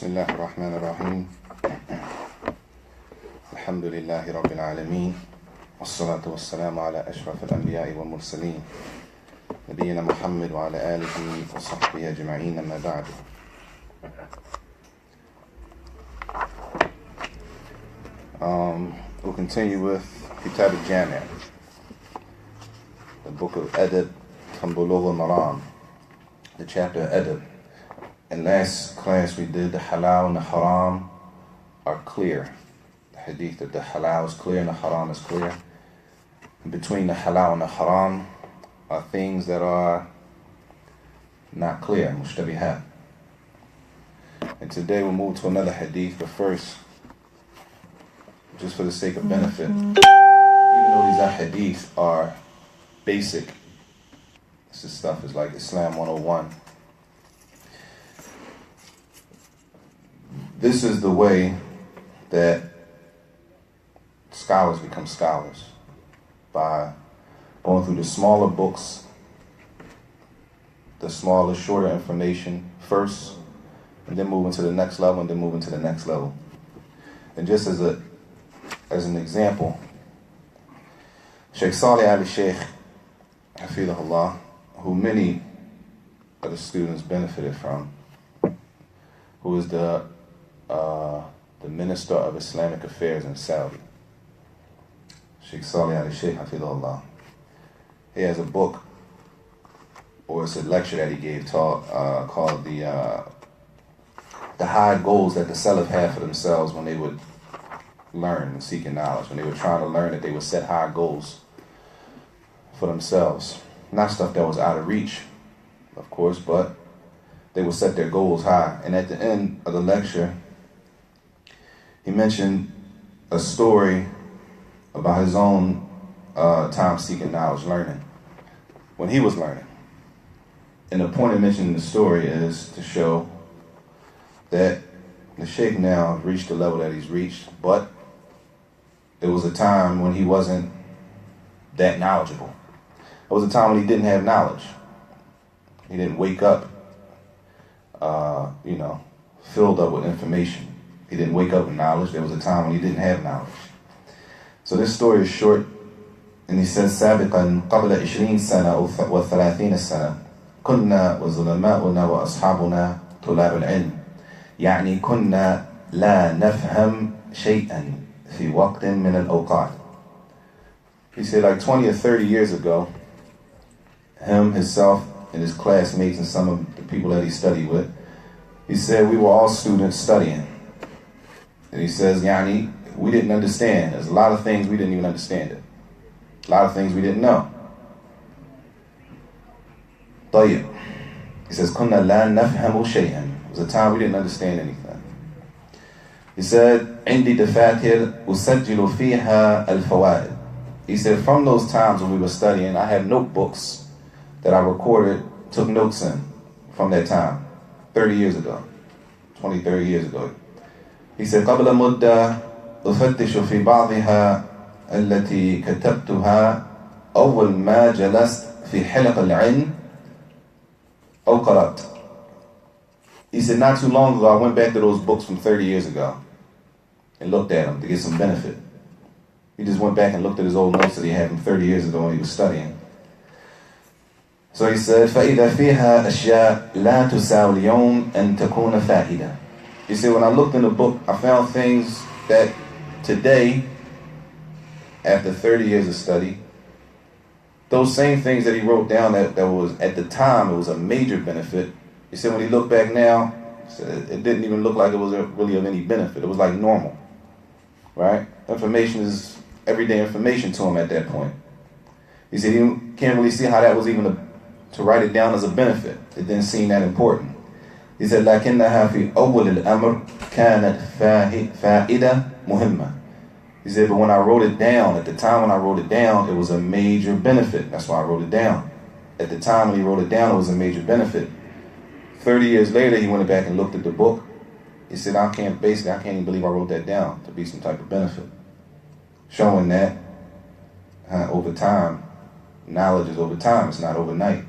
بسم الله الرحمن الرحيم الحمد لله رب العالمين والصلاة والسلام على أشرف الأنبياء والمرسلين نبينا محمد وعلى آله وصحبه أجمعين أما بعد. We'll continue with Kitab al-Jami', the book of Adab from Bulugh al-Maram, the chapter of Adab. In last class we did the halal and the haram are clear. The hadith that the halal is clear and the haram is clear. And between the halal and the haram are things that are not clear, mushtabihat. And today we'll move to another hadith, but first, just for the sake of benefit, even though these hadiths are basic, this stuff is like Islam 101. This is the way that scholars become scholars, by going through the smaller books, the smaller, shorter information first, and then moving to the next level, and then moving to the next level. And just as an example, Sheikh Salih al-Sheikh, Hafidahullah, who many of the students benefited from, who is the Minister of Islamic Affairs in Saudi, Sheikh Salih al-Sheikh, Hafidahullah. He has a book, or it's a lecture that he gave called the high goals that the Salaf had for themselves when they would learn and seeking knowledge. When they were trying to learn, that they would set high goals for themselves. Not stuff that was out of reach, of course, but they would set their goals high. And at the end of the lecture, he mentioned a story about his own time seeking knowledge, learning, when he was learning. And the point of mentioning the story is to show that the Sheikh now reached the level that he's reached, but there was a time when he wasn't that knowledgeable. There was a time when he didn't have knowledge. He didn't wake up, filled up with information. He didn't wake up with knowledge. There was a time when he didn't have knowledge. So this story is short, and he says, سابقا قبل 20 سنة أو 30 سنة كنا وظلماؤنا وأصحابنا طلاب العلم يعني كنا لا نفهم شيئا في وقت من الأوقات. He said, like 20 or 30 years ago, him, himself, and his classmates and some of the people that he studied with, he said we were all students studying. And he says, yani, we didn't understand. There's a lot of things we didn't even understand it. A lot of things we didn't know. طيب. He says, كنا لا نفهم شيئا. It was a time we didn't understand anything. He said, عندي دفاتر أسجل فيها الفوائد. He said, from those times when we were studying, I had notebooks that I recorded, took notes in from that time, 30 years ago, 20, 30 years ago. He said, قبل مدة أفتش في بعضها التي كتبتها أول ما جلست في حلق العلم أو قرأت. He said, not too long ago, I went back to those books from 30 years ago and looked at them to get some benefit. He just went back and looked at his old notes that he had from 30 years ago when he was studying. So he said, فإذا فيها أشياء لا تساوي اليوم أن تكون فائدة. He said, when I looked in the book, I found things that today, after 30 years of study, those same things that he wrote down that was, at the time, it was a major benefit. He said, when he looked back now, it didn't even look like it was really of any benefit. It was like normal, right? Information is everyday information to him at that point. He said, he can't really see how that was even to write it down as a benefit. It didn't seem that important. He said, لكنها في أول الأمر كانت فائدة مهمة. He said, but when I wrote it down, at the time when I wrote it down, it was a major benefit. That's why I wrote it down. At the time when he wrote it down, it was a major benefit. 30 years later, he went back and looked at the book. He said, I can't even believe I wrote that down to be some type of benefit. Showing that over time, knowledge is over time, it's not overnight.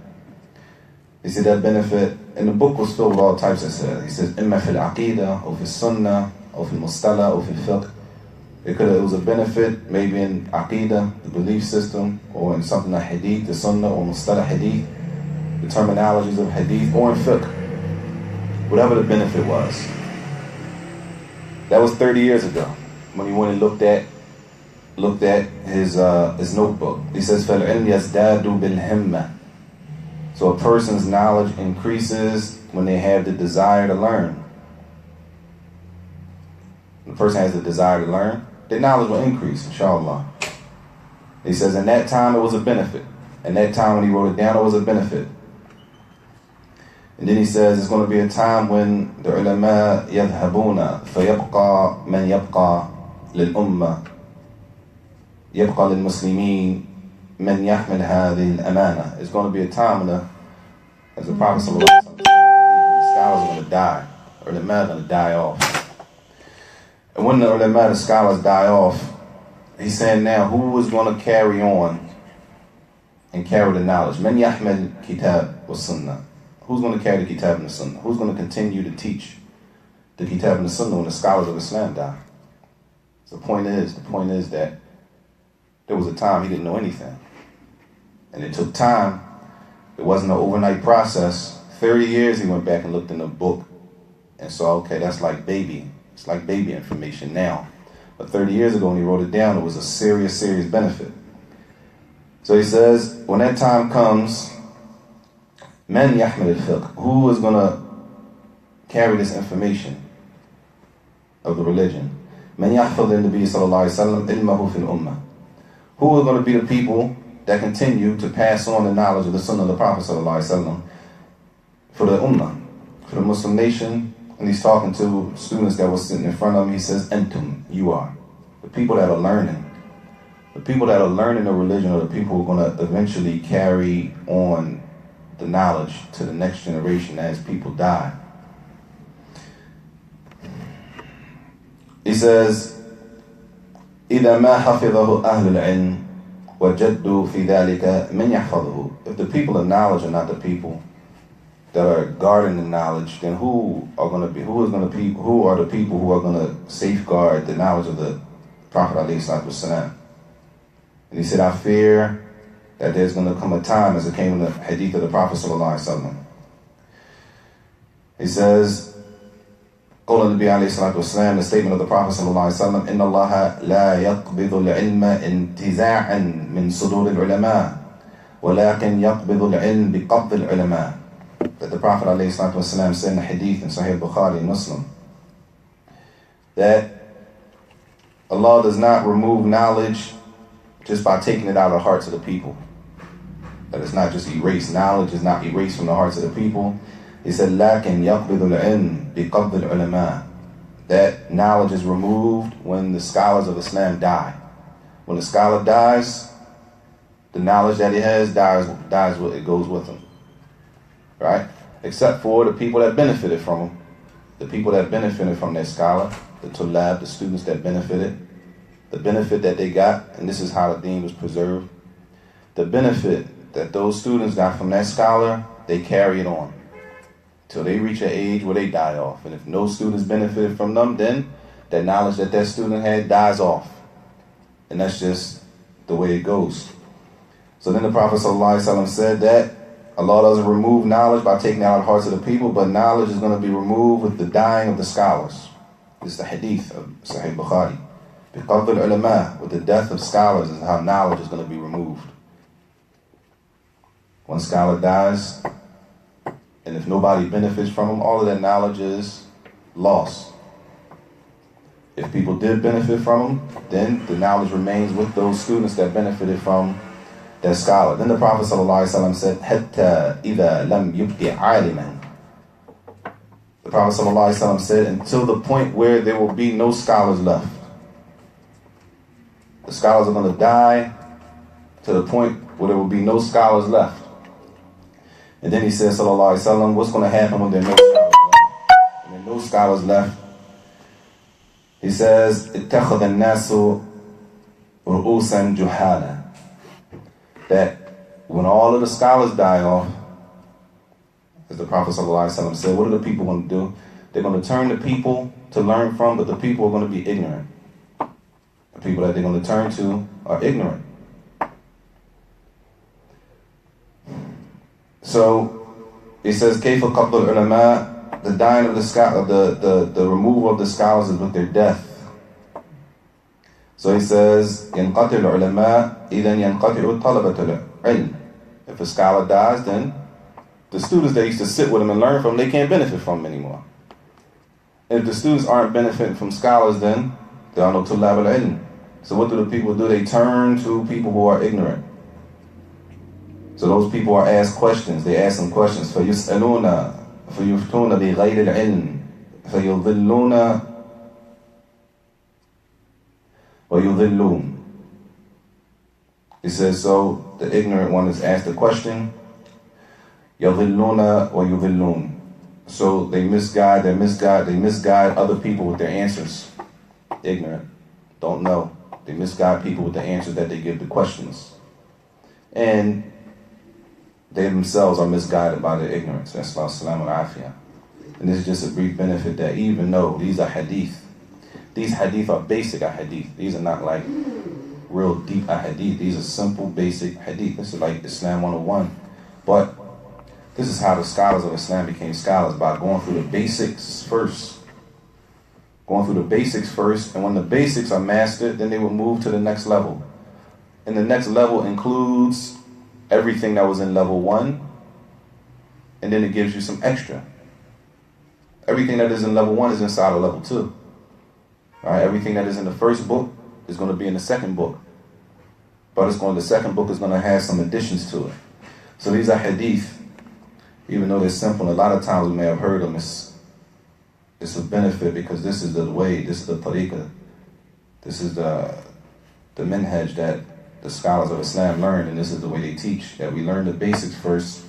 He said that benefit and the book was filled with all types of said. He says, إِمَّا فِي الْعَقِيدَةِ أو في السُنَّة أو في المصطلح أو في الفقه. It was a benefit maybe in aqidah, the belief system, or in something like hadith, the sunnah, or mustalah hadith, the terminologies of hadith, or in fiqh. Whatever the benefit was. That was 30 years ago when he went and looked at his notebook. He says, فَالْعِلْمِ يَزْدَادُ بِالْهِمَّةِ. So a person's knowledge increases when they have the desire to learn. When the person has the desire to learn, their knowledge will increase, inshallah. He says, in that time it was a benefit. In that time when he wrote it down, it was a benefit. And then he says, it's going to be a time when the ulama يذهبون فيبقى من يبقى للأمة يبقى للمسلمين من يحمل هذه الأمانة. It's going to be a time when as the Prophet ﷺ said, the scholars are going to die. The ulama are going to die off. And when the ulama, the scholars, die off, he's saying now, who is going to carry on and carry the knowledge? Man yahmil kitab wa sunnah. Who's going to carry the kitab and the sunnah? Who's going to continue to teach the kitab and the sunnah when the scholars of Islam die? So the point is that there was a time he didn't know anything. And it took time. It wasn't an overnight process. 30 years he went back and looked in the book and saw, okay, that's like baby. It's like baby information now. But 30 years ago when he wrote it down, it was a serious benefit. So he says, when that time comes, man yahmil al-fiqh, who is going to carry this information of the religion? Man yahfadh al-Nabi sallallahu alayhi wa sallam ilmahu fil ummah. Who are going to be the people that continue to pass on the knowledge of the sunnah of the Prophet sallallahu alayhi wa sallam for the ummah, for the Muslim nation? And he's talking to students that were sitting in front of him. He says, Antum, you are. The people that are learning. The people that are learning the religion are the people who are going to eventually carry on the knowledge to the next generation as people die. He says, إِذَا مَا حَفِظَهُ أَهْلُ الْعِلْمِ وَجَدُّوا فِي ذَلِكَ مَنْ يَحْفَظُهُ. If the people of knowledge are not the people that are guarding the knowledge, then who are the people who are going to safeguard the knowledge of the Prophet ﷺ? And he said, I fear that there's going to come a time, as it came in the hadith of the Prophet ﷺ. He says, قول النبي عليه الصلاة والسلام, the statement of the Prophet ﷺ, إن الله لا يقبض العلم انتزاعا من صدور العلماء ولكن يقبض العلم بقبض العلماء. That the Prophet ﷺ said in the hadith in Sahih Bukhari and Muslim, that Allah does not remove knowledge just by taking it out of the hearts of the people. That it's not just erased. Knowledge is not erased from the hearts of the people. He said, لَكِنْ يَقْبِضُ الْعِلْمِ بِقَبْضِ الْعُلَمَاءِ. That knowledge is removed when the scholars of Islam die. When the scholar dies, the knowledge that he has dies, it goes with him. Right? Except for the people that benefited from him. The people that benefited from that scholar, the tulab, the students that benefited. The benefit that they got, and this is how the deen was preserved. The benefit that those students got from that scholar, they carry it on till they reach an age where they die off. And if no students benefited from them, then that knowledge that that student had dies off. And that's just the way it goes. So then the Prophet ﷺ said that Allah doesn't remove knowledge by taking out the hearts of the people, but knowledge is going to be removed with the dying of the scholars. This is the hadith of Sahih Bukhari. Biqabd al-ulama, with the death of scholars, is how knowledge is going to be removed. One scholar dies, and if nobody benefits from him, all of that knowledge is lost. If people did benefit from him, then the knowledge remains with those students that benefited from that scholar. Then the Prophet ﷺ said, حَتَّى إِذَا لَمْ يُبْقِ عَالِمًا. The Prophet ﷺ said, until the point where there will be no scholars left. The scholars are going to die to the point where there will be no scholars left. And then he says, sallallahu alaihi wasallam, what's going to happen when there are no scholars left? When there are no scholars left, he says, اتَّخَذَ النَّاسُ رُؤُوسًا جُهَالًا. That when all of the scholars die off, As the Prophet ﷺ said, what are the people going to do? They're going to turn to people to learn from, but the people are going to be ignorant. The people that they're going to turn to are ignorant. So he says, كيف قبض العلماء, the dying of the scholar, the removal of the scholars is with their death. So he says, ينقطع العلماء إذا ينقطع طلبة العلم. If a scholar dies, then the students that used to sit with him and learn from, they can't benefit from him anymore. And if the students aren't benefiting from scholars, then there are no tulab al-ilm. So what do the people do? They turn to people who are ignorant. So those people are asked questions. They ask them questions. فَيُسْأَلُونَ فَيُفْتُونَ بِغَيْرِ الْعِلْمِ فَيُضِلُّونَ وَيُضِلُّونَ. He says, so the ignorant one is asked a question. يَضِلُّونَ وَيُضِلُّونَ. So they misguide other people with their answers. Ignorant, don't know. They misguide people with the answers that they give to questions. And they themselves are misguided by their ignorance. That's Allah salam al-afiyah. And this is just a brief benefit that even though these are hadith, these hadith are basic hadith. These are not like real deep hadith. These are simple, basic hadith. This is like Islam 101. But this is how the scholars of Islam became scholars, by going through the basics first. Going through the basics first, and when the basics are mastered, then they will move to the next level. And the next level includes everything that was in level 1, and then it gives you some extra. Everything that is in level 1 is inside of level 2. Right? Everything that is in the first book is going to be in the second book. But the second book is going to have some additions to it. So these are hadith. Even though they're simple, a lot of times we may have heard them, it's a benefit because this is the way, this is the tariqah, this is the minhaj that the scholars of Islam learn, and this is the way they teach, that we learn the basics first,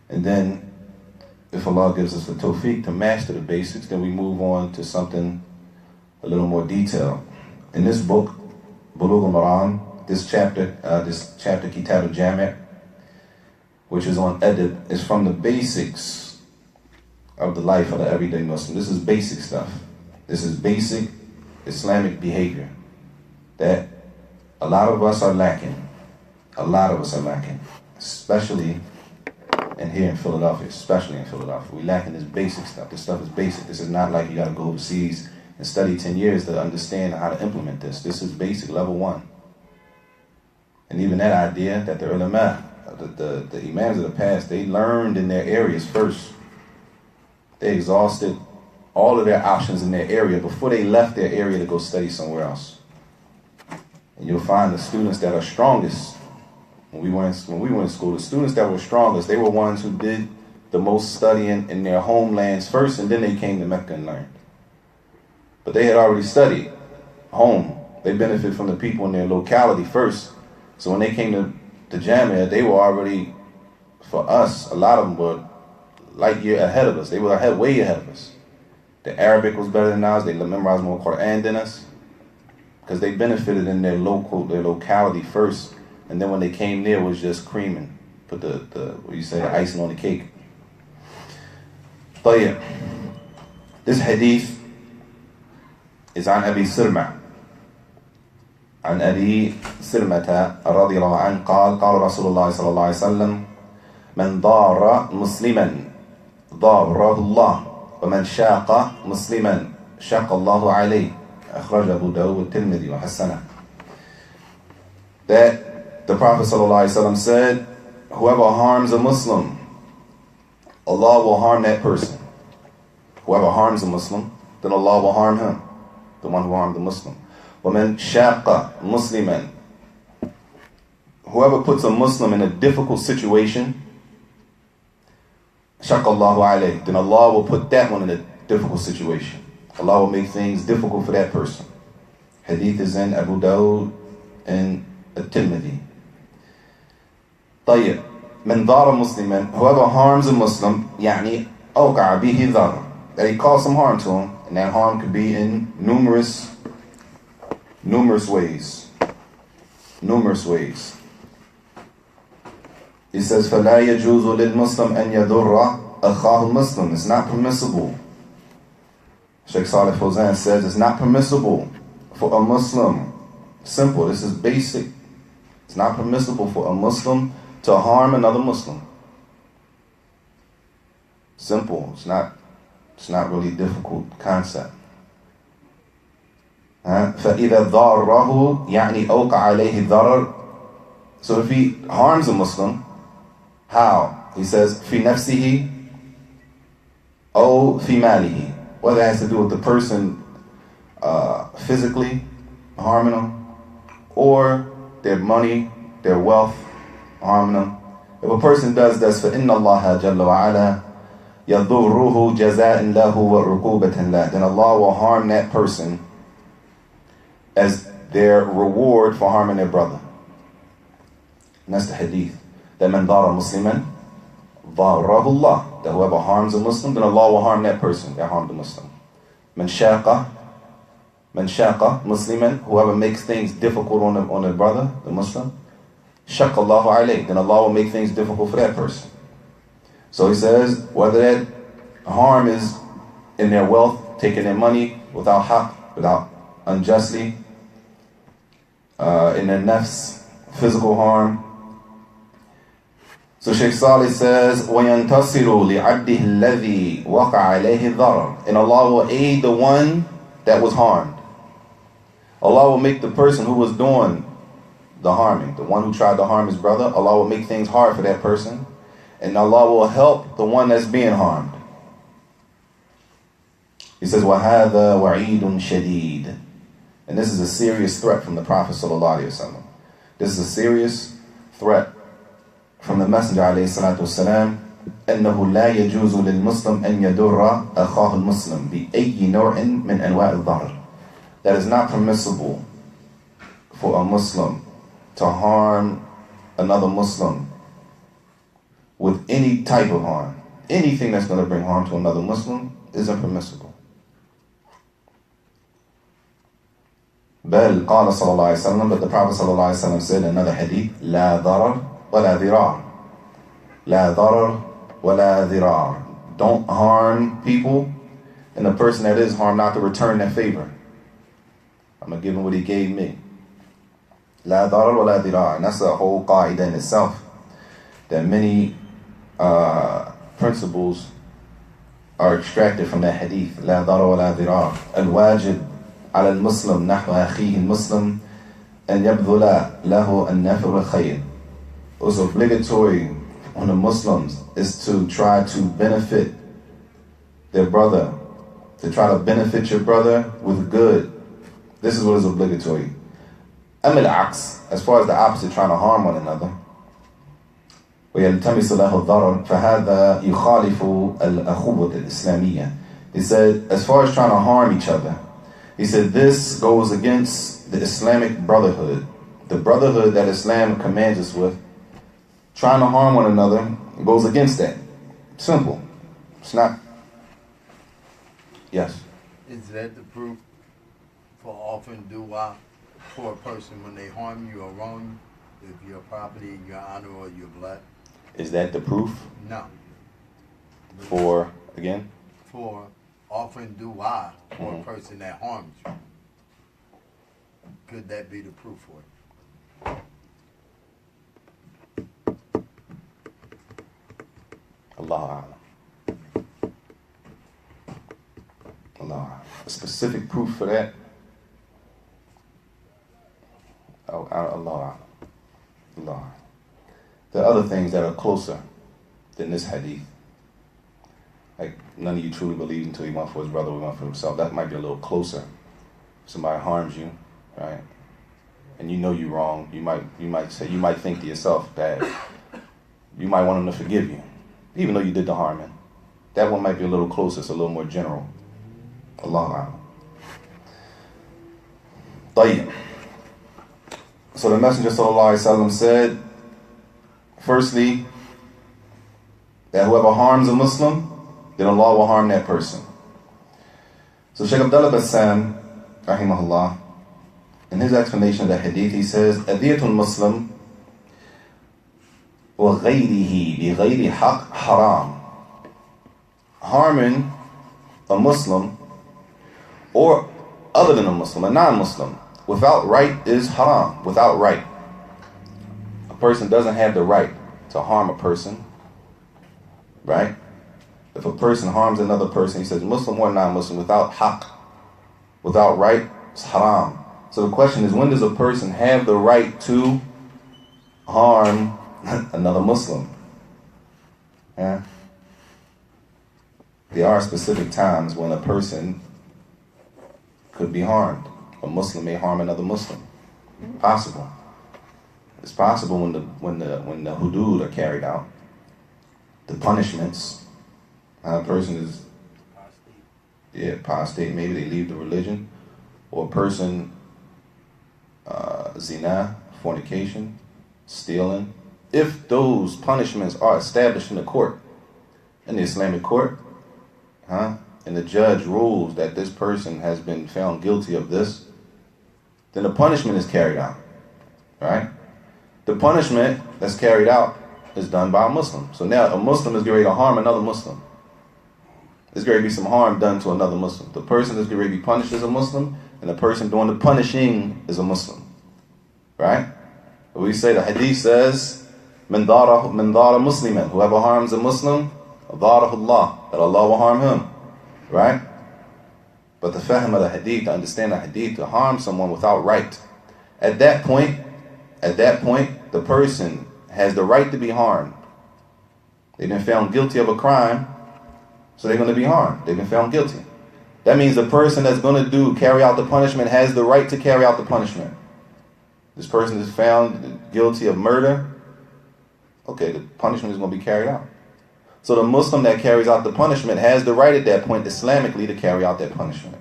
and then if Allah gives us the tawfiq to master the basics, then we move on to something a little more detailed. In this book, Bulugh al-Maram, this chapter, Kitab al-Jami', which is on adab, is from the basics of the life of the everyday Muslim. This is basic stuff. This is basic Islamic behavior that a lot of us are lacking. A lot of us are lacking, especially here in Philadelphia, We lacking this basic stuff. This stuff is basic. This is not like you got to go overseas and study 10 years to understand how to implement this. This is basic, level 1. And even that idea that the ulama, the imams of the past, they learned in their areas first. They exhausted all of their options in their area before they left their area to go study somewhere else. And you'll find the students that are strongest, when we went in school, the students that were strongest, they were ones who did the most studying in their homelands first, and then they came to Mecca and learned. But they had already studied home. They benefited from the people in their locality first. So when they came to Jamia, they were already, for us, a lot of them were light year ahead of us. They were way ahead of us. The Arabic was better than ours. They memorized more Quran than us because they benefited in their locality first, and then when they came there, it was just creaming. Put the icing on the cake. طيب. This hadith is عن أبي سرمة. عن أبي سرمة رضي الله عنه قال قال رسول الله صلى الله عليه وسلم من ضار مسلما ضاره الله ومن شاق مسلما شاق الله عليه أخرج أبو داود والترمذي وحسنه. That the Prophet صلى الله عليه وسلم said, whoever harms a Muslim, Allah will harm that person. Whoever harms a Muslim, then Allah will harm him, the one who harmed the Muslim. وَمَنْ شَاقَ مُسْلِمًا, whoever puts a Muslim in a difficult situation, شَاقَ اللَّهُ عَلَيْهِ, then Allah will put that one in a difficult situation. Allah will make things difficult for that person. Hadith is in Abu Dawud and At-Tirmidhi. طيب. من ضار مسلما, whoever harms a Muslim, يعني أوقع به ضر, that he caused some harm to him, and that harm could be in numerous ways. He says, فَلَا يَجُوزُ لِلْمُسْلِمْ أَنْ يَضُرَّ أَخَاهُ الْمُسْلِمِ. It's not permissible. Sheikh Salih Fawzan says it's not permissible for a Muslim. Simple, this is basic. It's not permissible for a Muslim to harm another Muslim. Simple. It's not really difficult concept. فَإِذَا ضَارَّهُ يَعْنِي أَوْقَعَ عَلَيْهِ الضَّرَرُ. So if he harms a Muslim, how? He says, فِي نَفْسِهِ أو فِي مَالِهِ. Whether it has to do with the person physically harming them, or their money, their wealth harming them. If a person does this, فَإِنَّ اللَّهَ جَلَّ وَعَلَى يَضُرُّهُ جَزَاءً لَهُ وَعُقُوبَةً لَهُ. Then Allah will harm that person as their reward for harming their brother. And that's the hadith. That man ضَارَ مُسْلِمًا ضَارَهُ اللَّهُ. That whoever harms a Muslim, then Allah will harm that person that harmed the Muslim. Man shaqa Musliman, whoever makes things difficult on the brother, the Muslim, shaqqa Allahu alayh, then Allah will make things difficult for that person. So he says, whether that harm is in their wealth, taking their money without haqq, without unjustly, in their nafs, physical harm. So Shaykh Salih says, وَيَنْتَصِرُ لِعَبْدِهِ الَّذِي وَقَعَ عَلَيْهِ الضَّرَرُ. And Allah will aid the one that was harmed. Allah will make the person who was doing the harming, the one who tried to harm his brother, Allah will make things hard for that person. And Allah will help the one that's being harmed. He says, وَهَذَا وَعِيدٌ شَدِيدٌ. And this is a serious threat from the Prophet ﷺ. This is a serious threat from the Messenger ﷺ. أنه لا يجوز للمسلم أن يضر أخاه المسلم بأي نوع من أنواع الضرر. That is not permissible for a Muslim to harm another Muslim with any type of harm. Anything that's going to bring harm to another Muslim isn't permissible. بل قال صلى الله عليه وسلم, but the Prophet صلى الله عليه وسلم said in another hadith, لا ضرر ولا ذرار. لا ضرر ولا ذرار. Don't harm people, and the person that is harmed not to return that favor. I'm going to give him what he gave me. لا ضرر ولا ذرار. And that's a whole qaida in itself. That many principles are extracted from that hadith. لا ضرر ولا ذرار. الواجب على المسلم نحو أخيه المسلم أن يبذل له النفع والخير. It was obligatory on the Muslims is to try to benefit their brother, to try to benefit your brother with good. This is what is obligatory. أما العكس, as far as the opposite, trying to harm one another, ويلتمس له الضرر فهذا يخالف الأخوة الإسلامية. He said, as far as trying to harm each other, he said this goes against the Islamic brotherhood, the brotherhood that Islam commands us with. Trying to harm one another goes against that. Simple. It's not. Yes. Is that the proof for offering dua for a person when they harm you or wrong you, if your property, your honor, or your blood? Is that the proof? No. For, again? For offering dua for a person that harms you. Could that be the proof for it? Allah A'lam. Allah. A specific proof for that? Oh, Allah. Allah. There are other things that are closer than this hadith. Like, none of you truly believe until he went for his brother or went for himself. That might be a little closer. If somebody harms you, right? And you know you're wrong. You might think to yourself that you might want him to forgive you, even though you did the harming. That one might be a little closer. It's a little more general. Allah A'lam. Tayyib. So the Messenger sallallahu alaihi wasallam said, firstly, that whoever harms a Muslim, then Allah will harm that person. So Shaykh Abdullah Bassam, rahimahullah, in his explanation of the hadith, he says, Adiyatul Muslim وغيره بغير حق حرام. Harming a Muslim or other than a Muslim, a non-Muslim, without right is haram, without right. A person doesn't have the right to harm a person, right? If a person harms another person, he says Muslim or non-Muslim, without haqq, without right, it's haram. So the question is, when does a person have the right to harm another Muslim? Yeah. There are specific times when a person could be harmed. A Muslim may harm another Muslim. Possible. It's possible when the hudud are carried out, the punishments. A person is apostate. Maybe they leave the religion, or a person zina, fornication, stealing. If those punishments are established in the court, in the Islamic court, and the judge rules that this person has been found guilty of this, then the punishment is carried out, right? The punishment that's carried out is done by a Muslim. So now a Muslim is getting ready to harm another Muslim. There's going to be some harm done to another Muslim. The person that's getting ready to be punished is a Muslim, and the person doing the punishing is a Muslim, right? We say the hadith says, "Man dara musliman," whoever harms a Muslim, darahu Allah, that Allah will harm him, right? But the fahm of the hadith, to understand the hadith, to harm someone without right, at that point, the person has the right to be harmed. They've been found guilty of a crime, so they're going to be harmed. They've been found guilty. That means the person that's going to carry out the punishment has the right to carry out the punishment. This person is found guilty of murder. Okay, the punishment is going to be carried out. So the Muslim that carries out the punishment has the right at that point, Islamically, to carry out that punishment.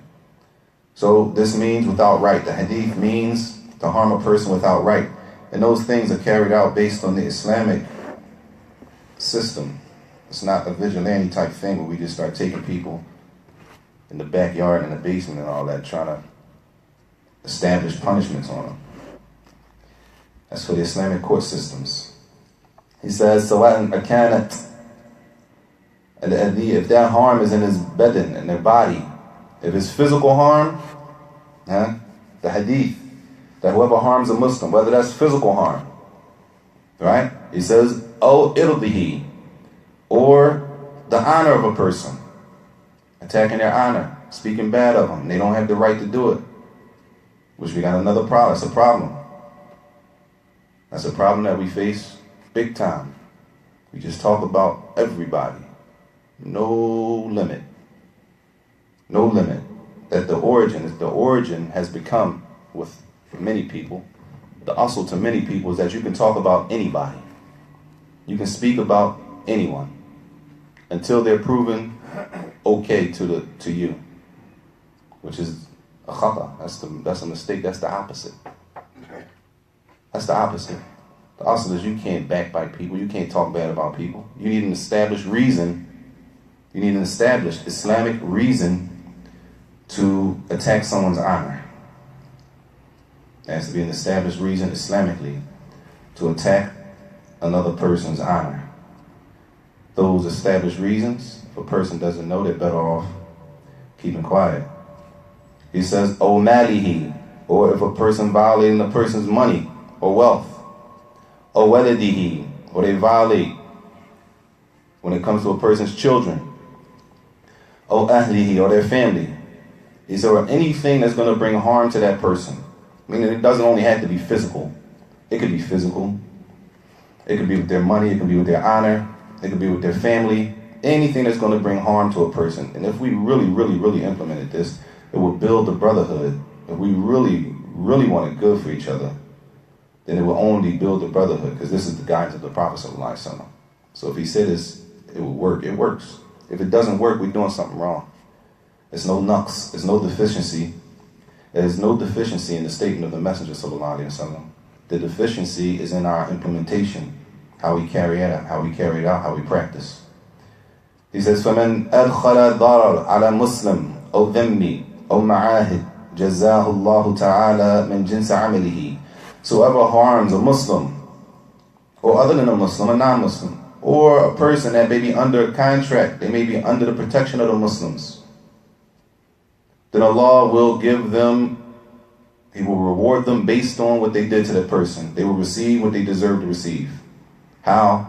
So this means without right. The hadith means to harm a person without right. And those things are carried out based on the Islamic system. It's not a vigilante type thing where we just start taking people in the backyard and the basement and all that, trying to establish punishments on them. That's for the Islamic court systems. He says, سواء أكانت, if that harm is in his badan, in their body, if it's physical harm, the hadith, that whoever harms a Muslim, whether that's physical harm, right? He says, oh, irdihi, or the honor of a person, attacking their honor, speaking bad of them. They don't have the right to do it, which we got another problem. That's a problem. That's a problem that we face big time. We just talk about everybody. No limit. No limit. That the origin has become, with many people, the asl to many people is that you can talk about anybody. You can speak about anyone until they're proven okay to you, which is a khata. That's a mistake. That's the opposite. That's the opposite. The asl is you can't backbite people. You can't talk bad about people. You need an established reason. You need an established Islamic reason to attack someone's honor. There has to be an established reason Islamically to attack another person's honor. Those established reasons, if a person doesn't know, they're better off keeping quiet. He says, O malihi, or if a person violating a person's money or wealth, O waladihi, or they violate when it comes to a person's children, O ahlihi, or their family. He said, or anything that's going to bring harm to that person. Meaning it doesn't only have to be physical. It could be physical. It could be with their money. It could be with their honor. It could be with their family. Anything that's going to bring harm to a person. And if we really, really, really implemented this, it would build the brotherhood. If we really, really wanted good for each other, then it will only build the brotherhood, because this is the guidance of the Prophet ﷺ. So if he said this, it will work. It works. If it doesn't work, we're doing something wrong. There's no nuqs. There's no deficiency. There's no deficiency in the statement of the Messenger ﷺ. The deficiency is in our implementation, how we carry it out, how we practice. He says, فَمَنْ أَدْخَلَ ضَرَرْ عَلَى مُسْلِمٍ أَوْ ذَمِّ أَوْ مَعَاهِدٍ جَزَاهُ اللَّهُ تَعَالَى مِنْ جِنْسِ عَمَلِهِ. So whoever harms a Muslim or other than a Muslim, a non-Muslim, or a person that may be under contract, they may be under the protection of the Muslims, then Allah will give them, He will reward them based on what they did to that person. They will receive what they deserve to receive. How?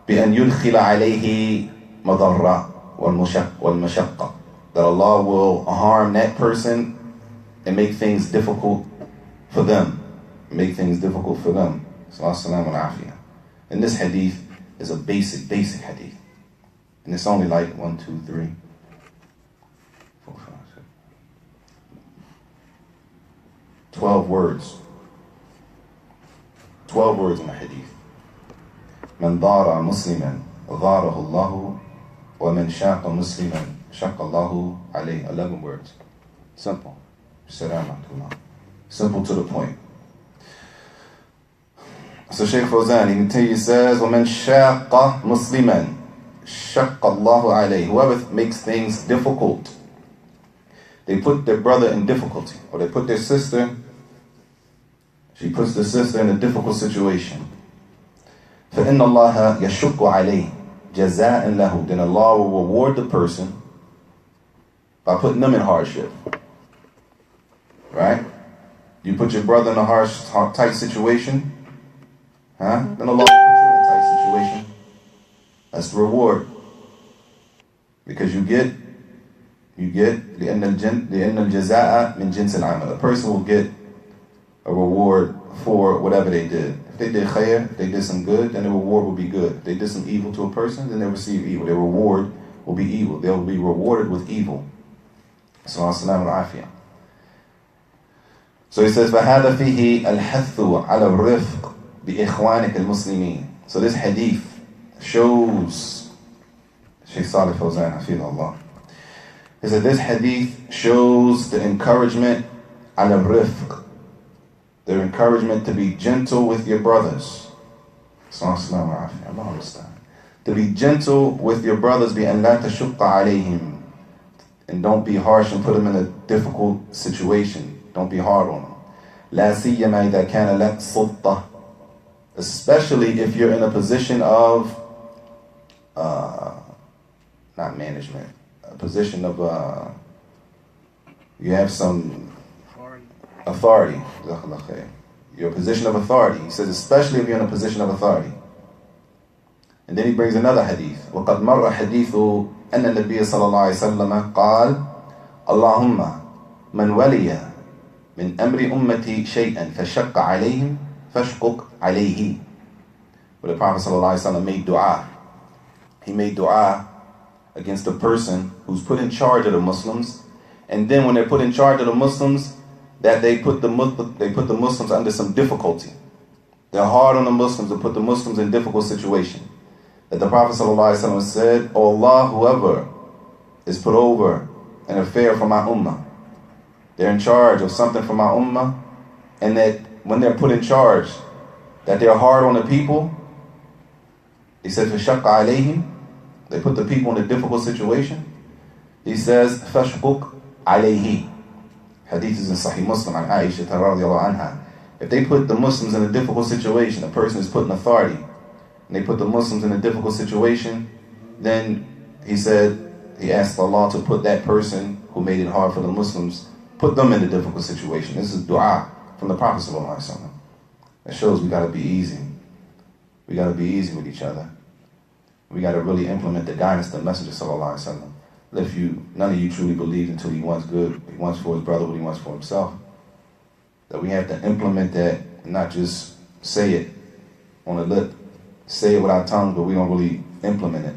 بأن يدخل عليه مضرة والمشقة. That Allah will harm that person and make things difficult for them. Make things difficult for them. Sallallahu alaihi. And this hadith is a basic hadith. And it's only like 1, 2, 3, 4, 5, 6, 12 words. 12 words in the hadith. من ضار مسلما ضاره الله ومن شاق مسلما شاق الله عليه. 11 words. Simple. Simple to the point. So Shaykh Fawzan, he continues, says, وَمَنْ شَاقَ مُسْلِمًا شَاقَ اللَّهُ عَلَيْهِ. Whoever makes things difficult, they put their brother in difficulty, or they put their sister, she puts the sister in a difficult situation. فَإِنَّ اللَّهَ يَشُقُّ عَلَيْهِ جَزَاءً لَهُ. Then Allah will reward the person by putting them in hardship. Right? You put your brother in a tight situation, then Allah will put you in a tight situation. That's the reward. Because you get لأن الجزاء من جنس العمل. A person will get a reward for whatever they did. If they did khair, if they did some good, then the reward will be good. If they did some evil to a person, then they receive evil. Their reward will be evil. They will be rewarded with evil. So he says, فَهَذَا فِيهِ الْحَثُّ عَلَى الرِّفْقِ بِإِخْوَانِكَ الْمُسْلِمِينَ. So this hadith shows, Shaykh Salih Fawzan, hafidhahullah, he said this hadith shows the encouragement على الرِّفْقِ, their encouragement to be gentle with your brothers. Allah understand. To be gentle with your brothers, بِأَنْ لَا تَشُقَّ عَلَيْهِمْ, and don't be harsh and put them in a difficult situation. Don't be hard on them. لا سيما إذا كان لك سلطة, especially if you're in a position of not management, a position of you have some authority. You're a position of authority. He says especially if you're in a position of authority. And then he brings another hadith. وقد مر حديث أن النبي صلى الله عليه وسلم قال اللهم من ولي من أمر أمتي شيئا فشق عليهم فاشقق عليه. But the Prophet ﷺ made dua. He made dua against the person who's put in charge of the Muslims, and then when they're put in charge of the Muslims, that they put the Muslims under some difficulty. They're hard on the Muslims and put the Muslims in difficult situation. That the Prophet ﷺ said, "O Allah, whoever is put over an affair for my ummah, they're in charge of something for my ummah, and that when they're put in charge, that they're hard on the people." He says, فَشَقَّ عَلَيْهِمْ, they put the people in a difficult situation. He says, فَشْقُقْ عَلَيْهِ. Hadith is in Sahih Muslim, an Aisha radiallahu anha. If they put the Muslims in a difficult situation, a person is put in authority, and they put the Muslims in a difficult situation, then he said, he asked Allah to put that person who made it hard for the Muslims, put them in a difficult situation. This is dua from the Prophet ﷺ. That shows we got to be easy. We got to be easy with each other. We got to really implement the guidance of the Messenger ﷺ. None of you truly believe until he wants good. He wants for his brother what he wants for himself. That we have to implement that, and not just say it on the lip. Say it with our tongue, but we don't really implement it.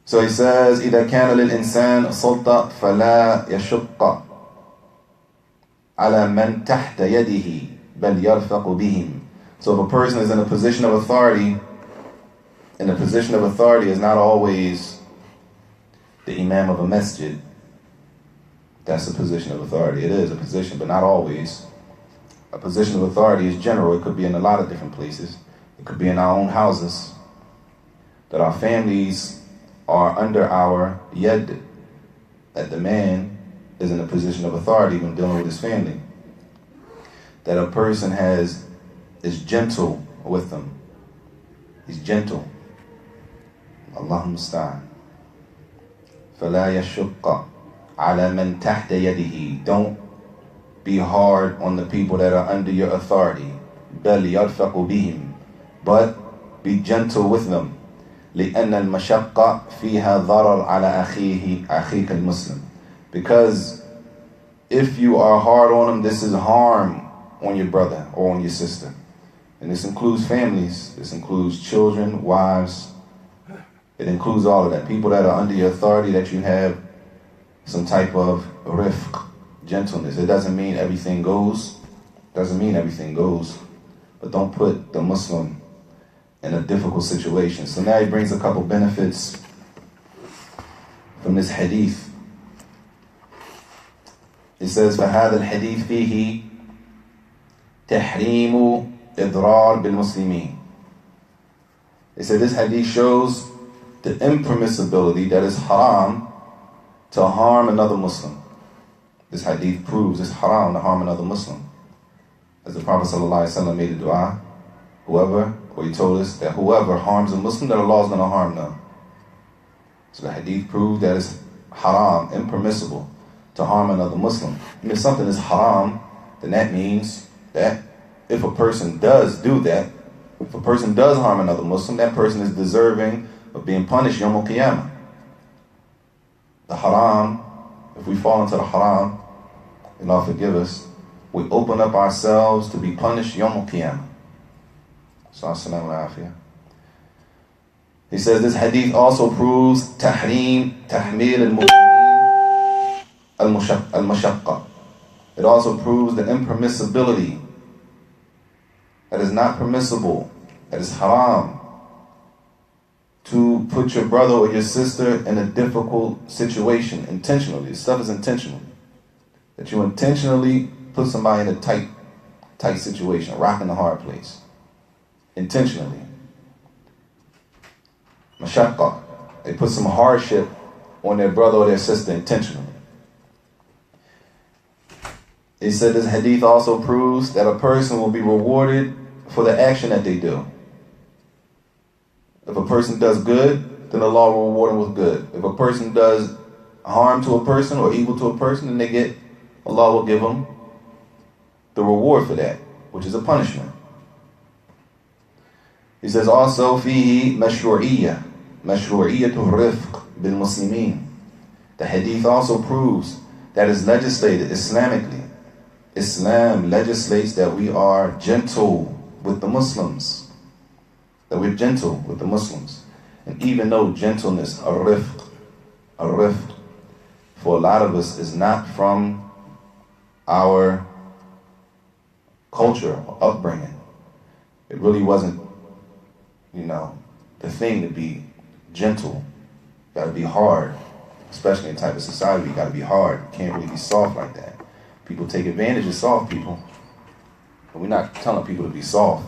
So he says, إِذَا كَانَ لِلْإِنسَانِ سُلْطَةٌ فَلَا يَشُقَّ عَلَى مَنْ تَحْتَ يَدِهِ بَلْ يَرْفَقُ بِهِمْ. So if a person is in a position of authority, and the position of authority is not always the imam of a masjid, that's a position of authority. It is a position, but not always. A position of authority is general. It could be in a lot of different places. It could be in our own houses. That our families are under our yad. That the man is in a position of authority when dealing with his family. That a person is gentle with them. He's gentle. Allahumma musta'an. فَلَا يَشُقَّ عَلَى مَنْ تَحْتَ يَدِهِ. Don't be hard on the people that are under your authority. بَلْ يَرْفَقُ بِهِمْ. But be gentle with them. لِأَنَّ الْمَشَقَّ فِيهَا ضَرَرْ عَلَى أَخِيكَ الْمُسْلِمِ. Because if you are hard on them, this is harm on your brother or on your sister. And this includes families, this includes children, wives. It includes all of that. People that are under your authority, that you have some type of rifq, gentleness. It doesn't mean everything goes. But don't put the Muslim in a difficult situation. So now he brings a couple benefits from this hadith. It says, فَهَذَا الْحَدِيث فِيهِ تَحْرِيمُ إِضْرَارِ بِالْمُسْلِمِينَ. It said this hadith shows the impermissibility, that is haram, to harm another Muslim. This hadith proves it's haram to harm another Muslim. As the Prophet ﷺ made a dua, he told us that whoever harms a Muslim, that Allah is going to harm them. So the hadith proved that it's haram, impermissible, to harm another Muslim. And if something is haram, then that means that if a person does do that, if a person does harm another Muslim, that person is deserving of being punished Yawm al-Qiyamah. The haram, if we fall into the haram, and Allah forgive us, we open up ourselves to be punished Yawm al-Qiyamah. So, as-salamu alayhi. He says this hadith also proves tahmil al-mu'minin al-mashaqqa. It also proves the impermissibility, that is not permissible, that is haram, to put your brother or your sister in a difficult situation intentionally. This stuff is intentional. That you intentionally put somebody in a tight situation, a rock in a hard place. Intentionally. Mashaqqa. They put some hardship on their brother or their sister intentionally. He said this hadith also proves that a person will be rewarded for the action that they do. If a person does good, then Allah will reward him with good. If a person does harm to a person or evil to a person, then Allah will give them the reward for that, which is a punishment. He says also, فيه مشروعية الرفق بالمسلمين. The hadith also proves that is legislated Islamically. Islam legislates that we are gentle with the Muslims. That we're gentle with the Muslims. And even though gentleness, a rifq, for a lot of us is not from our culture or upbringing. It really wasn't, the thing to be gentle. You gotta be hard, especially in the type of society. You gotta be hard. You can't really be soft like that. People take advantage of soft people, but we're not telling people to be soft.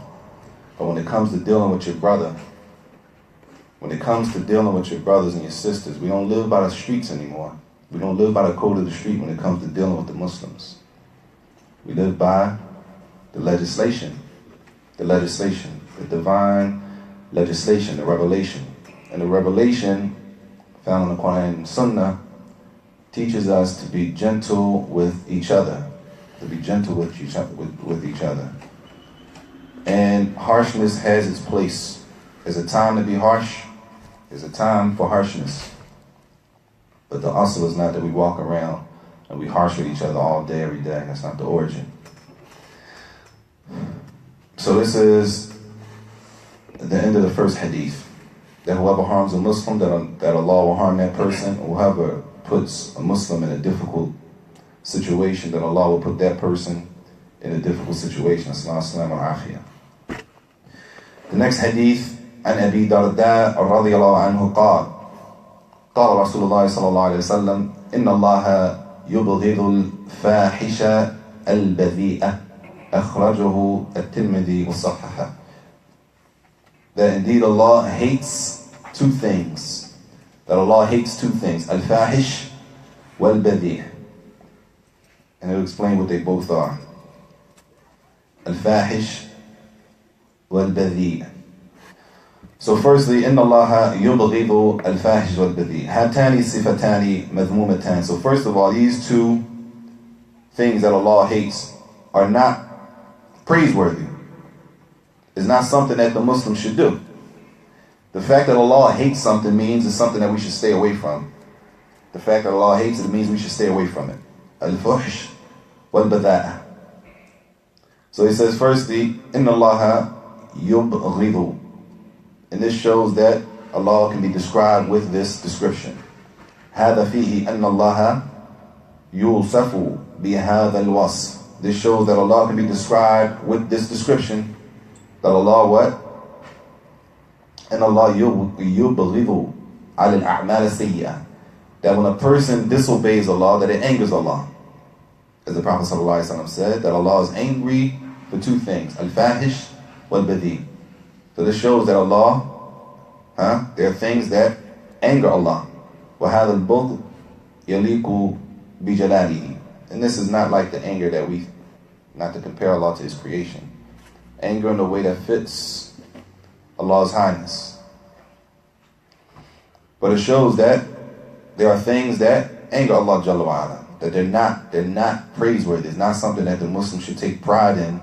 But when it comes to dealing with your brother, when it comes to dealing with your brothers and your sisters, we don't live by the streets anymore. We don't live by the code of the street when it comes to dealing with the Muslims. We live by the legislation, the divine legislation, the revelation. And the revelation found in the Quran and Sunnah teaches us to be gentle with each other, with each other. And harshness has its place. There's a time to be harsh. There's a time for harshness. But the asl is not that we walk around and we harsh with each other all day, every day. That's not the origin. So this is the end of the first hadith. That whoever harms a Muslim, that Allah will harm that person. Whoever puts a Muslim in a difficult situation, that Allah will put that person in a difficult situation. As-salamu alayhi. The next hadith, عن أبي درداء رضي الله عنه قال قال رسول الله صلى الله عليه وسلم إن الله يبغض الفاحش البذيء أخرجه الترمذي وصححه. That indeed Allah hates two things. Al-fahish wal-badhi'. And he'll explain what they both are. Al-fahish وَالْبَذِيء. So firstly, إِنَّ اللَّهَ يُبْغِضُ الْفَاحِشَ وَالْبَذِيء. هَاتَانِ صِفَتَانِ مَذْمُومَتَانِ. So first of all, these two things that Allah hates are not praiseworthy. It's not something that the Muslim should do. The fact that Allah hates something means it's something that we should stay away from. The fact that Allah hates it means we should stay away from it. Al-fuhsh wal-badha'a. So he says firstly, Inna Allah yubghidu. And this shows that Allah can be described with this description. هذا فيه أن الله يوصف بهذا الوصف. This shows that Allah can be described with this description. That Allah what? And Allah yubghidu على الأعمال السيئة. That when a person disobeys Allah, that it angers Allah. As the Prophet ﷺ said, that Allah is angry for two things, al-fahish wal-badhi. So this shows that Allah, there are things that anger Allah. وَهَذَا الْبُغْضُ يَلِيقُ بِجَلَالِهِ. And this is not like the anger that we, not to compare Allah to His creation. Anger in a way that fits Allah's highness. But it shows that there are things that anger Allah Jalla wa Ala, that they're not praiseworthy. It's not something that the Muslim should take pride in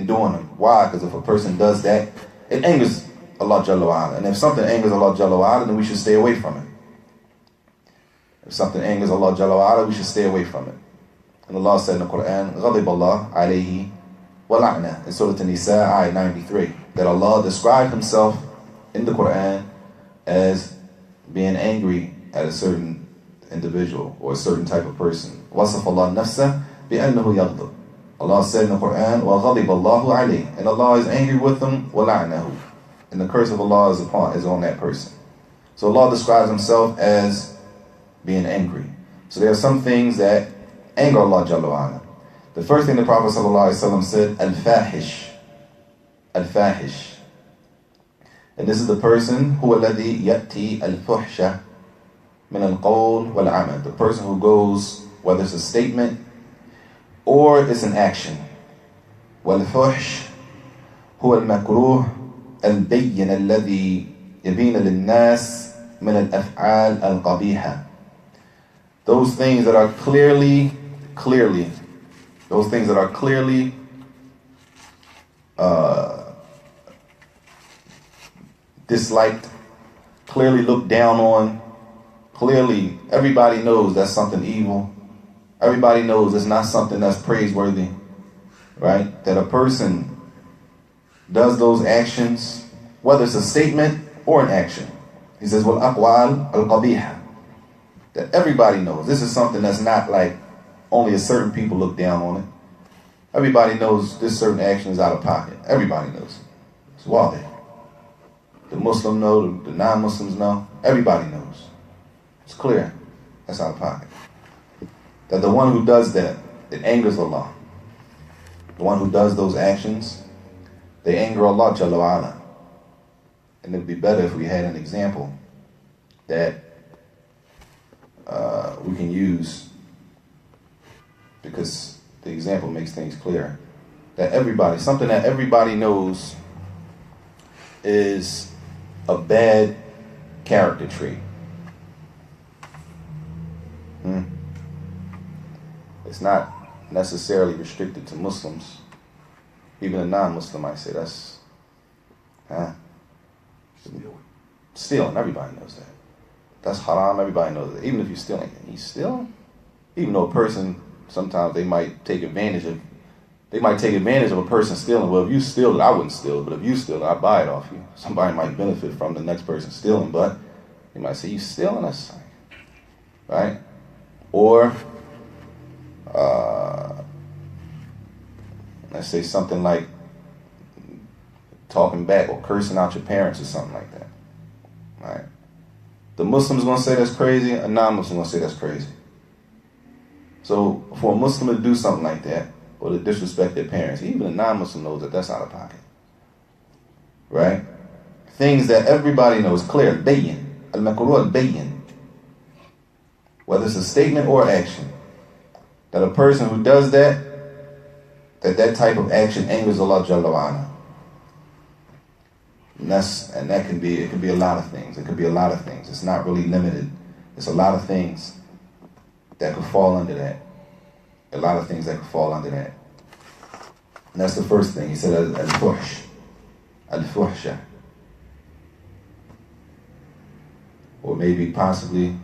doing them. Why? Because if a person does that, it angers Allah Jalla wa Ala. And if something angers Allah Jalla wa Ala, then we should stay away from it. If something angers Allah Jalla wa Ala, we should stay away from it. And Allah said in the Quran, غَضِبَ اللَّهُ عَلَيْهِ وَلَعْنَهُ. In Surah An-Nisa, ayah 93, that Allah described Himself in the Quran as being angry at a certain individual or a certain type of person. وَصَفَ اللَّهُ نَفْسَهُ بِأَنَّهُ يَغْضَبُ. Allah said in the Quran, وَغَضِبَ اللَّهُ عَلَيْهِ. And Allah is angry with them, وَلَعْنَهُ. And the curse of Allah is on that person. So Allah describes Himself as being angry. So there are some things that anger Allah Jalla wa Ala. The first thing the Prophet ﷺ said, al-fahish. Al-fahish. And this is the person who الذي يأتي الفحش من القول والعمل. The person who goes, whether it's a statement or it's an action. والفحش هو المكروه البين الذي يبين للناس من الأفعال القبيحة. Those things that are clearly disliked, clearly looked down on, clearly everybody knows that's something evil. Everybody knows it's not something that's praiseworthy, right? That a person does those actions, whether it's a statement or an action. He says, well, aqwal al-qabiha. That everybody knows. This is something that's not like only a certain people look down on it. Everybody knows this certain action is out of pocket. Everybody knows. It's wazi. The Muslim know, the non-Muslims know. Everybody knows. It's clear. That's out of pocket. That the one who does that, it angers Allah. The one who does those actions, they anger Allah Jalla wa Ala. And it would be better if we had an example that we can use, because the example makes things clear. That everybody, something that everybody knows is a bad character trait. It's not necessarily restricted to Muslims. Even a non-Muslim might say that's stealing. Everybody knows that. That's haram. Everybody knows that. Even if you're stealing, you steal. Even though a person, sometimes they might take advantage of a person stealing. Well, if you steal it, I wouldn't steal it. But if you steal it, I buy it off you. Somebody might benefit from the next person stealing, but they might say, you stealing us, right? Or let's say something like talking back or cursing out your parents or something like that, right? The Muslim's going to say that's crazy, a non-Muslim going to say that's crazy. So for a Muslim to do something like that, or to disrespect their parents, even a non-Muslim knows that that's out of pocket, right? Things that everybody knows, clear, bayyin, al-makruh al-bayyin, whether it's a statement or action, that a person who does that type of action angers Allah Jalla wa Ala. And that can be, it can be a lot of things. It could be a lot of things. It's not really limited. It's a lot of things that could fall under that. A lot of things that could fall under that. And that's the first thing. He said, al-fuhsh. Al-fuhsha. Or maybe possibly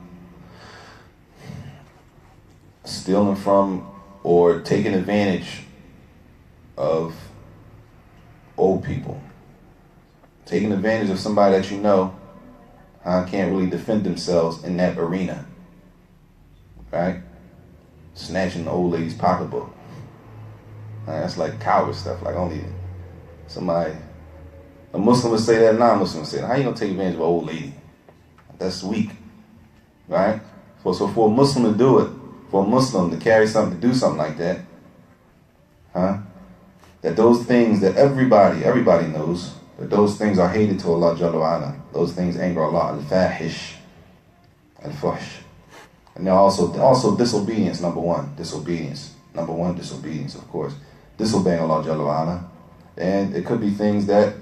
stealing from or taking advantage of old people. Taking advantage of somebody that you know can't really defend themselves in that arena. Right? Snatching the old lady's pocketbook. That's like coward stuff. Like only somebody, a Muslim would say that, a non-Muslim would say that. How you gonna take advantage of an old lady? That's weak. Right? So for a Muslim to do it, for a Muslim to carry something, to do something like that, that those things that everybody knows, that those things are hated to Allah Jalla wa Ala. Those things anger Allah. Al-fahish. Al-fuhsh. And then also disobedience, number one. Disobedience. Number one, disobedience, of course. Disobeying Allah Jalla wa Ala. And it could be things that,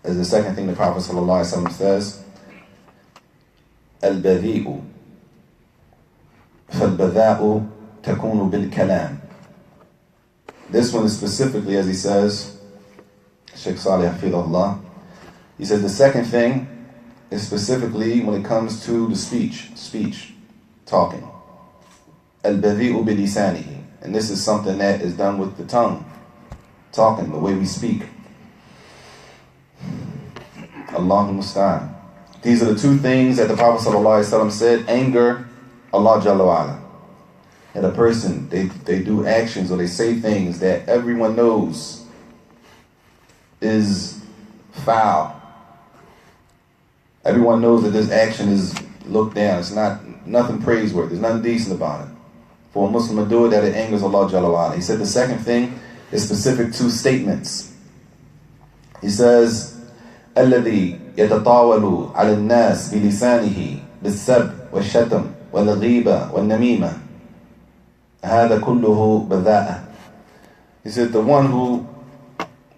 as the second thing the Prophet Sallallahu Alaihi Wasallam says, Al-badhi'u. فَالْبَذَاءُ تَكُونُ بِالْكَلَامِ. This one is specifically, as he says, Sheikh Salih Hafidhullah, he says the second thing is specifically when it comes to the speech, talking. Al-badhi'u bilisanihi. And this is something that is done with the tongue, talking, the way we speak. Allahu musta'an. These are the two things that the Prophet ﷺ said anger Allah Jalla wa Ala. And a person, they do actions or they say things that everyone knows is foul. Everyone knows that this action is looked down. It's nothing praiseworthy. There's nothing decent about it. For a Muslim to do it, that it angers Allah Jalla wa Ala. He said the second thing is specific to statements. He says, الذي يتطاول على الناس بلسانه بالسب والشتم والغيبة والنميمة هذا كله بذاءة. He said the one who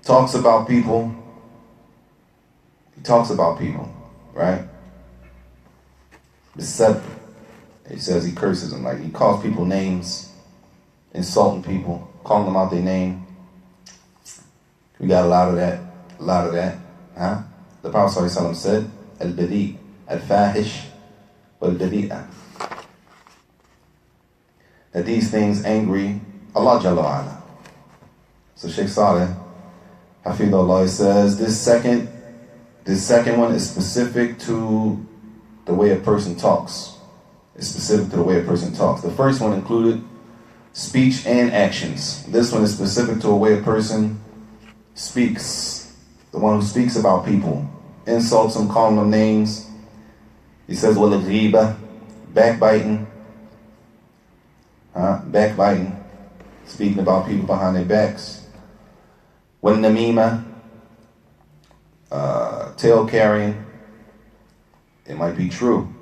talks about people, right? بالسب. He says he curses them, like he calls people names, insulting people, calling them out their name. We got a lot of that. The Prophet ﷺ said, Al-Badi, Al-Fahish, Wal-Badi'ah. That these things angry Allah Jalla wa Ala. So Sheikh Saleh, Hafidhullah, says this second one is specific to the way a person talks. It's specific to the way a person talks. The first one included speech and actions. This one is specific to a way a person speaks. The one who speaks about people, insults them, calling them names. He says, وَالْغِيبَةِ, backbiting. Backbiting, speaking about people behind their backs. وَالنَّمِيمَةِ, tale carrying. It might be true.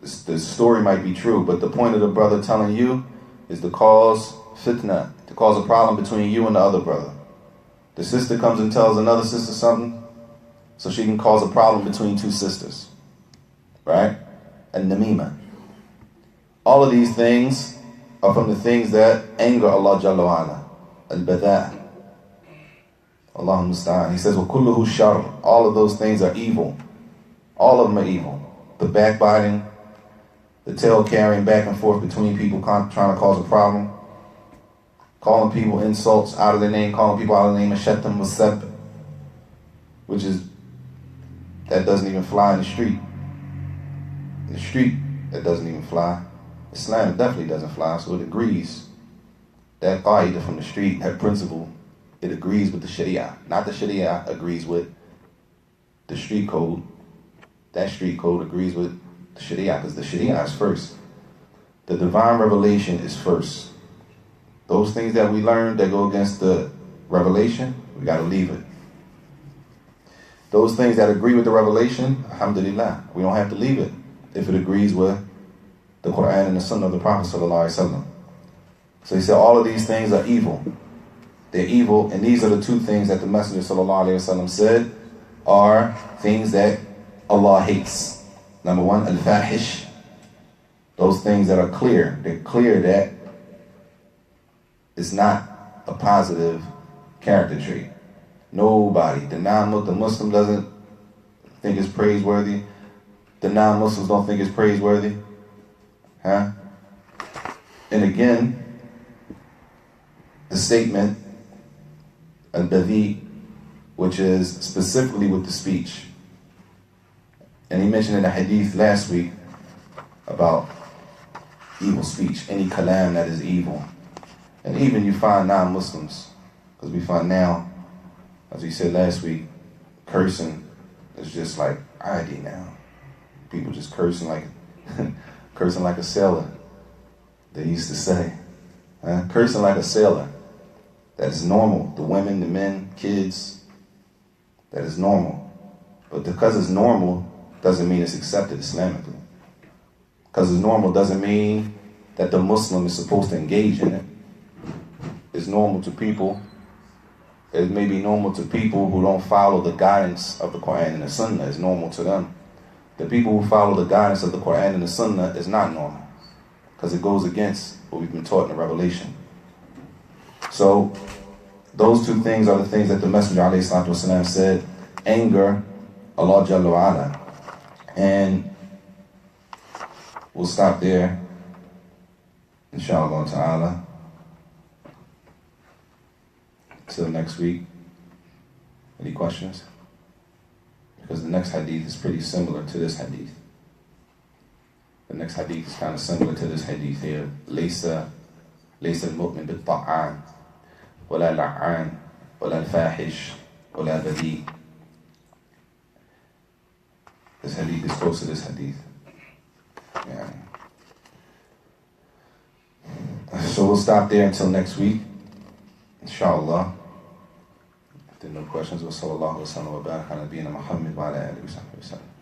The story might be true, but the point of the brother telling you is to cause fitna, to cause a problem between you and the other brother. The sister comes and tells another sister something, so she can cause a problem between two sisters. Right? And namima. All of these things are from the things that anger Allah Jalla wa Ala. Al-Bada'. Allahumma musta'an. He says, وَكُلُّهُ shar. All of those things are evil. All of them are evil. The backbiting, the tail carrying back and forth between people trying to cause a problem, calling people insults out of their name, calling people out of their name, Shatam Wasab, which is, that doesn't even fly in the street. In the street, that doesn't even fly. Islam definitely doesn't fly, so it agrees. That qaida from the street, that principle, it agrees with the Sharia. Not the Sharia agrees with the street code. That street code agrees with the Sharia, because the Sharia is first. The divine revelation is first. Those things that we learn that go against the revelation, we got to leave it. Those things that agree with the revelation, alhamdulillah, we don't have to leave it if it agrees with the Quran and the Sunnah of the Prophet sallallahu alaihi wasallam. So he said all of these things are evil. They're evil, and these are the two things that the Messenger sallallahu alaihi wasallam said are things that Allah hates. Number one, al-fahish. Those things that are clear. They're clear that it's not a positive character trait. Nobody, the Muslim doesn't think it's praiseworthy. The non-Muslims don't think it's praiseworthy. Huh? And again, the statement, al-badhi, which is specifically with the speech. And he mentioned in a hadith last week about evil speech, any kalam that is evil. And even you find non-Muslims, because we find now, as we said last week, cursing is just like ID now. People just cursing like cursing like a sailor, they used to say. Cursing like a sailor. That is normal. The women, the men, kids, that is normal. But because it's normal doesn't mean it's accepted Islamically. Because it's normal doesn't mean that the Muslim is supposed to engage in it. It's normal to people. It may be normal to people who don't follow the guidance of the Quran and the Sunnah. It's normal to them. The people who follow the guidance of the Quran and the Sunnah is not normal, because it goes against what we've been taught in the Revelation. So those two things are the things that the Messenger ﷺ said anger Allah Jalla wa Ala. And we'll stop there, inshallah ta'ala, till next week. Any questions? Because the next hadith is pretty similar to this hadith. The next hadith is kind of similar to this hadith here. ليس المؤمن بالطعان ولا لعان ولا الفاحش ولا بذيء. This hadith is close to this hadith. Yeah. So we'll stop there until next week, inshallah. If there are no questions, wa sallallahu wa sallam wa barak ala nabiyyina Muhammad wa ala alihi wa sahbihi wa sallam.